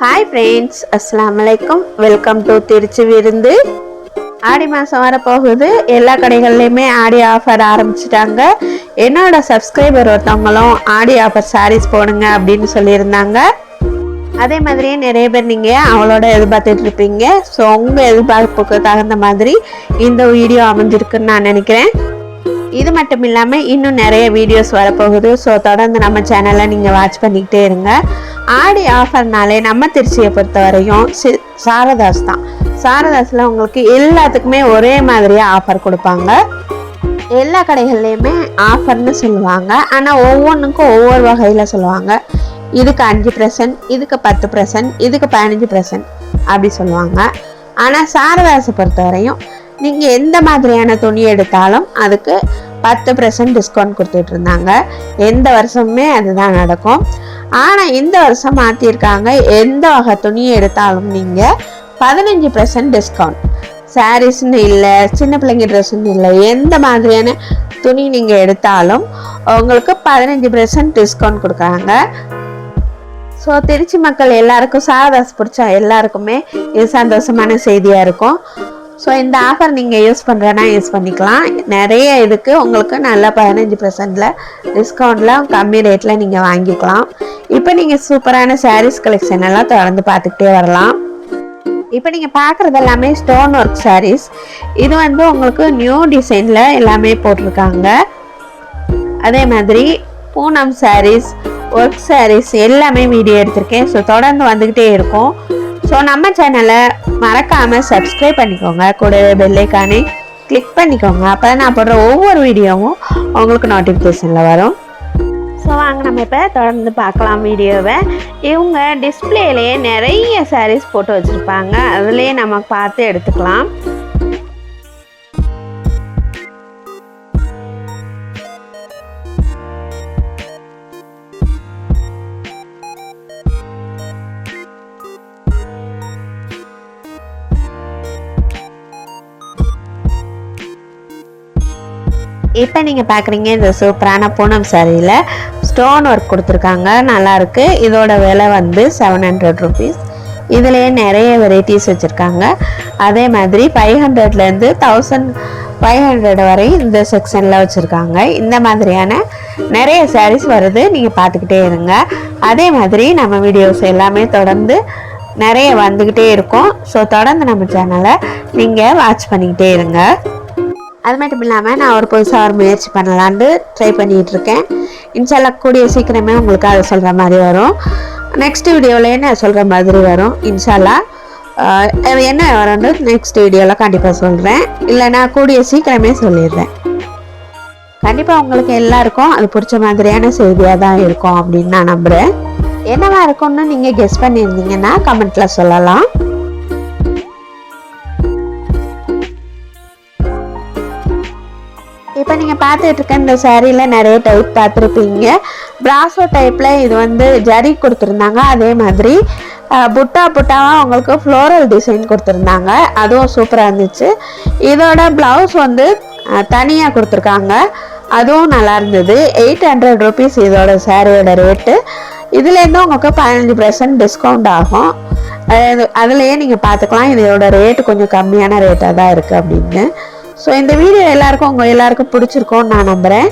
Hi friends, அஸ்ஸலாமு அலைக்கும். Welcome to Trichy விருந்து. ஆடி மாதம் வரப்போகுது. எல்லா கடைகள்லையுமே ஆடி ஆஃபர் ஆரம்பிச்சிட்டாங்க. என்னோட சப்ஸ்கிரைபர் ஒருத்தவங்களும் ஆடி ஆஃபர் சாரீஸ் போடுங்க அப்படின்னு சொல்லியிருந்தாங்க. அதே மாதிரியே நிறைய பேர் நீங்கள் அவளோட எதிர்பார்த்துட்டு இருப்பீங்க. ஸோ உங்கள் எதிர்பார்ப்புக்கு தகுந்த மாதிரி இந்த வீடியோ அமைஞ்சிருக்குன்னு நான் நினைக்கிறேன். இது மட்டும் இல்லாமல் இன்னும் நிறைய வீடியோஸ் வரப்போகுது. ஸோ தொடர்ந்து நம்ம சேனலை நீங்கள் வாட்ச் பண்ணிக்கிட்டே இருங்க. ஆடி ஆஃபர்னாலே நம்ம திருச்சியை பொறுத்த வரையும் சாரதாஸ் தான். சாரதாஸில் உங்களுக்கு எல்லாத்துக்குமே ஒரே மாதிரியாக ஆஃபர் கொடுப்பாங்க. எல்லா கடைகள்லையுமே ஆஃபர்னு சொல்லுவாங்க. ஆனால் ஒவ்வொன்றுக்கும் ஒவ்வொரு வகையில் சொல்லுவாங்க. இதுக்கு 5%, இதுக்கு 10%, இதுக்கு 15% அப்படி சொல்லுவாங்க. ஆனால் சாரதாஸை பொறுத்த வரையும் நீங்கள் எந்த மாதிரியான துணி எடுத்தாலும் அதுக்கு 10% டிஸ்கவுண்ட் கொடுத்துட்டு இருந்தாங்க. எந்த வருஷமுமே அதுதான் நடக்கும். ஆனால் இந்த வருஷம் மாற்றிருக்காங்க. எந்த வகை துணியை எடுத்தாலும் நீங்கள் 15% டிஸ்கவுண்ட். சாரீஸ்ன்னு இல்லை, சின்ன பிள்ளைங்க ட்ரெஸ்ன்னு இல்லை, எந்த மாதிரியான துணி நீங்கள் எடுத்தாலும் உங்களுக்கு 15% டிஸ்கவுண்ட் கொடுக்குறாங்க. ஸோ திருச்சி மக்கள் எல்லாருக்கும் சாரதாஸ் பிடிச்சா எல்லாருக்குமே இது சந்தோஷமான செய்தியாக இருக்கும். ஸோ இந்த ஆஃபர் நீங்கள் யூஸ் பண்ணுறேன்னா யூஸ் பண்ணிக்கலாம். நிறைய இதுக்கு உங்களுக்கு நல்லா 15% டிஸ்கவுண்டில் கம்மி ரேட்டில் நீங்கள் வாங்கிக்கலாம். இப்போ நீங்கள் சூப்பரான சாரீஸ் கலெக்ஷன் எல்லாம் தொடர்ந்து பார்த்துக்கிட்டே வரலாம். இப்போ நீங்கள் பார்க்குறது எல்லாமே ஸ்டோன் ஒர்க் சாரீஸ். இது உங்களுக்கு நியூ டிசைனில் எல்லாமே போட்டிருக்காங்க. அதே மாதிரி பூனம் சாரீஸ், ஒர்க் சாரீஸ் எல்லாமே வீடியோ எடுத்திருக்கேன். ஸோ தொடர்ந்து வந்துக்கிட்டே இருக்கும். ஸோ நம்ம சேனலை மறக்காமல் சப்ஸ்கிரைப் பண்ணிக்கோங்க. கூடவே பெல் ஐகானை கிளிக் பண்ணிக்கோங்க. அப்போ நான் போடுற ஒவ்வொரு வீடியோவும் உங்களுக்கு நோட்டிஃபிகேஷனில் வரும். ஸோ வாங்க நம்ம இப்போ தொடர்ந்து பார்க்கலாம் வீடியோவை. இவங்க டிஸ்பிளேலேயே நிறைய சாரீஸ் போட்டு வச்சுருப்பாங்க. அதுலேயே நம்ம பார்த்து எடுத்துக்கலாம். இப்போ நீங்கள் பார்க்குறீங்க இந்த சூப்பரான பூனம் சாரியில் ஸ்டோன் ஒர்க் கொடுத்துருக்காங்க. நல்லாயிருக்கு. இதோட விலை 700 ருபீஸ். இதுலேயே நிறைய வெரைட்டிஸ் வச்சுருக்காங்க. அதே மாதிரி 500லேருந்து 1500 வரை இந்த செக்ஷனில் வச்சுருக்காங்க. இந்த மாதிரியான நிறைய சாரீஸ் வருது. நீங்கள் பார்த்துக்கிட்டே இருங்க. அதே மாதிரி நம்ம வீடியோஸ் எல்லாமே தொடர்ந்து நிறைய வந்துக்கிட்டே இருக்கும். ஸோ தொடர்ந்து நம்ம சேனலை நீங்கள் வாட்ச் பண்ணிக்கிட்டே இருங்க. அது மட்டும் இல்லாமல் நான் ஒரு புதுசாக முயற்சி பண்ணலான்னு ட்ரை பண்ணிகிட்ருக்கேன். இன்ஷால்லா கூடிய சீக்கிரமே உங்களுக்கு அதை சொல்கிற மாதிரி வரும். நெக்ஸ்ட் வீடியோவில் என்ன சொல்கிற மாதிரி வரும். இன்ஷால்லா என்ன வரும்னு நெக்ஸ்ட் வீடியோவில் கண்டிப்பாக சொல்கிறேன். இல்லைனா கூடிய சீக்கிரமே சொல்லிடுறேன். கண்டிப்பாக உங்களுக்கு எல்லாருக்கும் அது பிடிச்ச மாதிரியான செய்தியாக தான் இருக்கும் அப்படின்னு நான் நம்புகிறேன். என்னவா இருக்கும்னு நீங்கள் கெஸ் பண்ணியிருந்தீங்கன்னா கமெண்ட்டில் சொல்லலாம். இப்போ நீங்கள் பார்த்துட்டு இருக்க இந்த சாரியில் நிறைய டைப் பார்த்துருப்பீங்க. பிராசோ டைப்பில் இது ஜரி கொடுத்துருந்தாங்க. அதே மாதிரி புட்டாவாக உங்களுக்கு ஃப்ளோரல் டிசைன் கொடுத்துருந்தாங்க. அதுவும் சூப்பராக இருந்துச்சு. இதோட ப்ளவுஸ் தனியாக கொடுத்துருக்காங்க. அதுவும் நல்லா இருந்தது. 800 ருபீஸ் இதோட சாரியோட ரேட்டு. இதுலேருந்து உங்களுக்கு 15% டிஸ்கவுண்ட் ஆகும். அதுலேயே நீங்கள் பார்த்துக்கலாம் இதோட ரேட்டு கொஞ்சம் கம்மியான ரேட்டாக தான் இருக்குது அப்படின்னு. ஸோ இந்த வீடியோ உங்கள் எல்லாருக்கும் பிடிச்சிருக்கோன்னு நான் நம்புகிறேன்.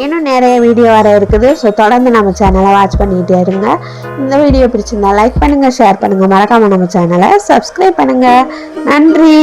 இன்னும் நிறைய வீடியோ வர இருக்குது. ஸோ தொடர்ந்து நம்ம சேனலை வாட்ச் பண்ணிக்கிட்டே இருங்க. இந்த வீடியோ பிடிச்சிருந்தா லைக் பண்ணுங்கள், ஷேர் பண்ணுங்கள். மறக்காமல் நம்ம சேனலை சப்ஸ்கிரைப் பண்ணுங்கள். நன்றி.